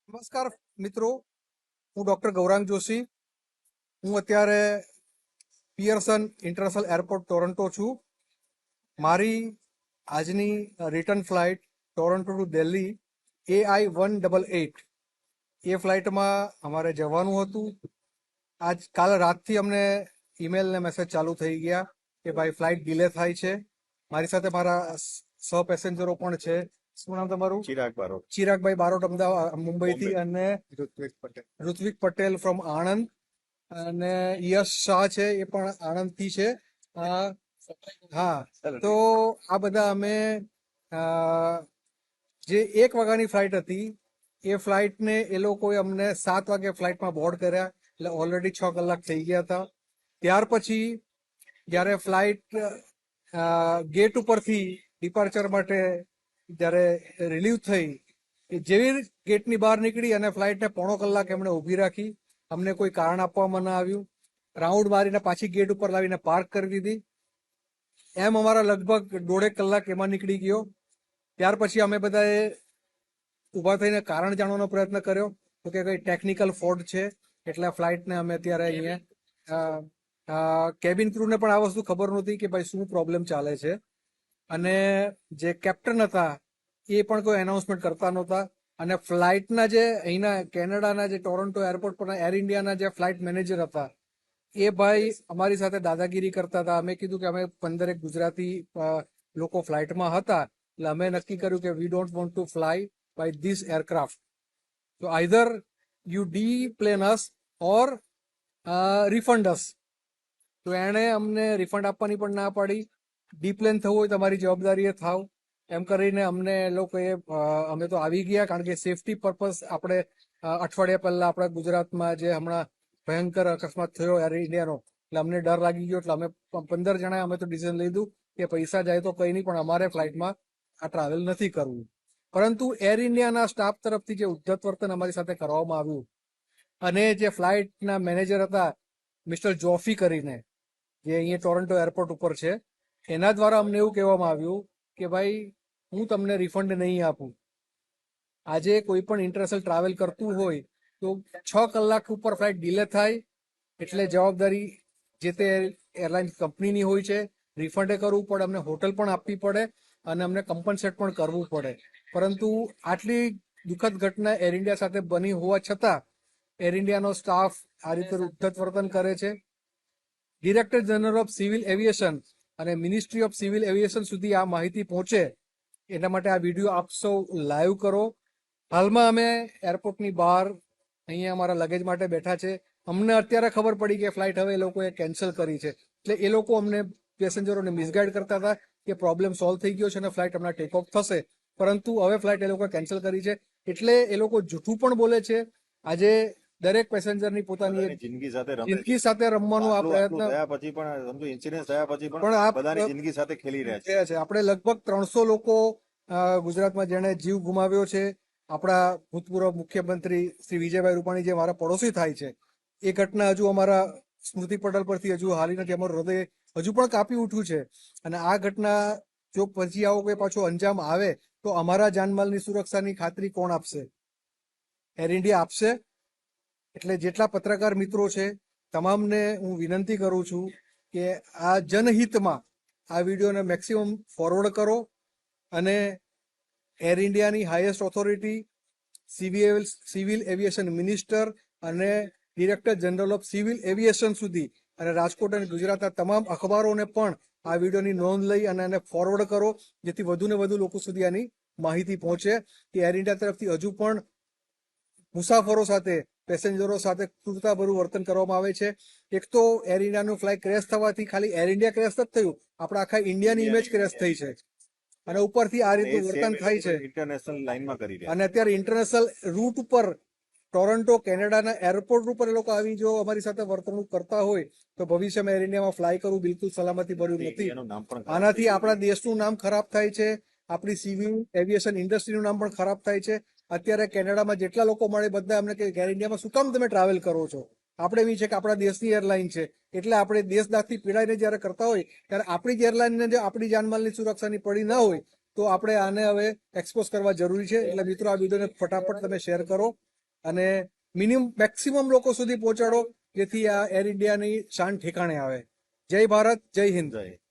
નમસ્કાર મિત્રો, હું ડૉક્ટર ગૌરાંગ જોશી. હું અત્યારે પિયર્સન ઇન્ટરનેશનલ એરપોર્ટ ટોરન્ટો છું. મારી આજની return flight Toronto to Delhi AI-188 એ ફ્લાઇટમાં અમારે જવાનું હતું. કાલ રાતથી અમને ઈમેલ ને મેસેજ ચાલુ થઈ ગયા કે ભાઈ ફ્લાઇટ ડિલે થાય છે. મારી સાથે મારા સહ પેસેન્જરો પણ છે. શું નામ તમારું? ચિરાગભાઈ બારોટ, અમદાવાદ મુંબઈથી, અને ઋત્વિક પટેલ ફ્રોમ આણંદ, અને યશ શાહ છે એ પણ આણંદથી છે. હા, તો આ બધા અમે જે 1 વાગ્યાની ફ્લાઇટ હતી એ ફ્લાઇટને એ લોકોએ અમને 7 વાગે ફ્લાઇટમાં બોર્ડ કર્યા, એટલે ઓલરેડી 6 કલાક થઈ ગયા હતા. ત્યાર પછી જ્યારે ફ્લાઇટ ગેટ ઉપરથી ડિપાર્ચર માટે જ્યારે રિલીવ થઈ, જેવી ગેટની બહાર નીકળી અને ફ્લાઇટને પોણો કલાક એમણે ઊભી રાખી. અમને કોઈ કારણ આપવામાં ન આવ્યું. રાઉન્ડ મારીને પાછી ગેટ ઉપર લાવીને પાર્ક કરી દીધી. એમ અમારા લગભગ 1.5 કલાક એમાં નીકળી ગયો. ત્યાર પછી અમે બધાએ ઊભા થઈને કારણ જાણવાનો પ્રયત્ન કર્યો તો કે કંઈ ટેકનિકલ ફોલ્ટ છે, એટલે ફ્લાઇટને અમે અત્યારે અહીંયા કેબિન ક્રૂને પણ આ વસ્તુ ખબર નહોતી કે ભાઈ શું પ્રોબ્લેમ ચાલે છે. અને જે કેપ્ટન હતા એ પણ કોઈ એનાઉન્સમેન્ટ કરતા નહોતા. અને ફ્લાઇટના જે અહીંના કેનેડાના જે ટોરન્ટો એરપોર્ટ પરના એર ઇન્ડિયાના જે ફ્લાઇટ મેનેજર હતા એ ભાઈ અમારી સાથે દાદાગીરી કરતા હતા. અમે કીધું કે અમે 15 ગુજરાતી લોકો ફ્લાઇટમાં હતા, એટલે અમે નક્કી કર્યું કે we don't want to fly by this aircraft, તો either you deplane us or refund us. તો એણે અમને રિફંડ આપવાની પણ ના પાડી. ડી-પ્લેન થવું હોય તમારી જવાબદારીએ થાવ એમ કરીને અમને લોકોએ અમે તો આવી ગયા, કારણ કે સેફટી પર્પઝ આપણે અઠવાડિયા પહેલા આપણા ગુજરાતમાં જે હમણાં ભયંકર અકસ્માત થયો એર ઇન્ડિયાનો, એટલે અમને ડર લાગી ગયો. એટલે અમે 15 જણાએ અમે તો ડિસિઝન લીધું કે પૈસા જાય તો કંઈ નહીં, પણ અમારે ફ્લાઇટમાં આ ટ્રાવેલ નથી કરવું. પરંતુ એર ઇન્ડિયાના સ્ટાફ તરફથી જે ઉદ્ધત વર્તન અમારી સાથે કરવામાં આવ્યું, અને જે ફ્લાઇટના મેનેજર હતા મિસ્ટર જોફી કરીને, જે અહીંયા ટોરન્ટો એરપોર્ટ ઉપર છે, એના દ્વારા અમને એવું કહેવામાં આવ્યું કે ભાઈ હું તમને રિફંડ નહીં આપું. આજે કોઈ પણ ઇન્ટરનેશનલ ટ્રાવેલ કરતું હોય તો 6 કલાક ઉપર ફ્લાઇટ ડિલે થાય એટલે જવાબદારી જે તે એરલાઇન્સ કંપનીની હોય છે. રિફંડે કરવું પડે, અમને હોટલ પણ આપવી પડે અને અમને કમ્પન્સેટ પણ કરવું પડે. પરંતુ આટલી દુઃખદ ઘટના એર ઇન્ડિયા સાથે બની હોવા છતાં એર ઇન્ડિયાનો સ્ટાફ આ રીતે ઉદ્ધત વર્તન કરે છે. Director general of civil aviation અને મિનિસ્ટ્રી ઓફ સિવિલ એવિએશન સુધી આ માહિતી પહોંચે એના માટે આ વિડીયો આપ સૌ લાઈવ કરો. હાલમાં અમે એરપોર્ટની બહાર અહીંયા અમારા લગેજ માટે બેઠા છે. અમને અત્યારે ખબર પડી કે ફ્લાઇટ હવે એ લોકોએ કેન્સલ કરી છે. એટલે એ લોકો અમને પેસેન્જરોને મિસગાઈડ કરતા હતા કે પ્રોબ્લેમ સોલ્વ થઈ ગયો છે અને ફ્લાઇટ હમણાં ટેક ઓફ થશે, પરંતુ હવે ફ્લાઇટ એ લોકોએ કેન્સલ કરી છે. એટલે એ લોકો જૂઠું પણ બોલે છે. આજે દરેક પેસેન્જરની પોતાની જિંદગી સાથે રમવાનો આ પ્રયત્ન પછી પણ ઇન્સિડન્સ થયા પછી પણ પણ આ બધાની જિંદગી સાથે ખેલી રહ્યા છે. છે. આપણે લગભગ 300 લોકો ગુજરાતમાં જેણે જીવ ગુમાવ્યો છે. આપણા ભૂતપૂર્વ મુખ્યમંત્રી શ્રી વિજયભાઈ રૂપાણી, જે મારા પડોશી થાય છે, એ ઘટના હજુ અમારા સ્મૃતિ પટલ પરથી હજુ હાલી નથી. અમારું હૃદય હજુ પણ કાપી ઉઠ્યું છે. અને આ ઘટના જો પછી આવો કોઈ પાછો અંજામ આવે તો અમારા જાનમાલની સુરક્ષાની ખાતરી કોણ આપશે? એર ઇન્ડિયા આપશે. એટલે જેટલા પત્રકાર મિત્રો છે તમામને હું વિનંતી કરું છું કે આ જનહિતમાં આ વિડીયોને મેક્સિમમ ફોરવર્ડ કરો અને એર ઇન્ડિયાની highest authority, civil aviation minister અને director general of civil aviation સુધી અને રાજકોટ અને ગુજરાતના તમામ અખબારોને પણ આ વિડીયોની નોંધ લઈ અને એને ફોરવર્ડ કરો, જેથી વધુ ને વધુ લોકો સુધી આની માહિતી પહોંચે કે એર ઇન્ડિયા તરફથી હજુ પણ મુસાફરો સાથે, પેસેન્જરો સાથે ક્રૂરતાભર્યું વર્તન કરવામાં આવે છે. એક તો એર ઇન્ડિયાનું ફ્લાઇટ ક્રેશ થવાથી ખાલી એર ઇન્ડિયા ક્રેશ નથી થયું, આપણા આખા ઇન્ડિયાની ઇમેજ ક્રેશ થઈ છે. અને ઉપરથી આ રીતનું વર્તન થાય છે. ઇન્ટરનેશનલ લાઇનમાં કરી રહ્યા અને અત્યારે ઇન્ટરનેશનલ રૂટ ઉપર ટોરન્ટો કેનેડાના એરપોર્ટ ઉપર એ લોકો આવી જો અમારી સાથે વર્તણૂક કરતા હોય તો ભવિષ્યમાં એર ઇન્ડિયામાં ફ્લાય કરવું બિલકુલ સલામતી ભર્યું નથી. આનાથી આપણા દેશનું નામ ખરાબ થાય છે, આપણી સિવિલ એવિએશન ઇન્ડસ્ટ્રીનું નામ પણ ખરાબ થાય છે. અત્યારે કેનેડામાં જેટલા લોકો મળે બધા અમને કે એર ઇન્ડિયામાં શું કામ તમે ટ્રાવેલ કરો છો? આપણે એવી છે કે આપણા દેશની એરલાઇન છે, એટલે આપણે દેશદાગથી પીડાઈને જ્યારે કરતા હોય ત્યારે આપણી જ એરલાઇનને જે આપણી જાનમાલની સુરક્ષાની પડી ના હોય તો આપણે આને હવે એક્સપોઝ કરવા જરૂરી છે. એટલે મિત્રો આ વિડીયોને ફટાફટ તમે શેર કરો અને મેક્સિમમ લોકો સુધી પહોંચાડો જેથી આ એર ઇન્ડિયાની શાન ઠેકાણે આવે. જય ભારત, જય હિન્દ. જય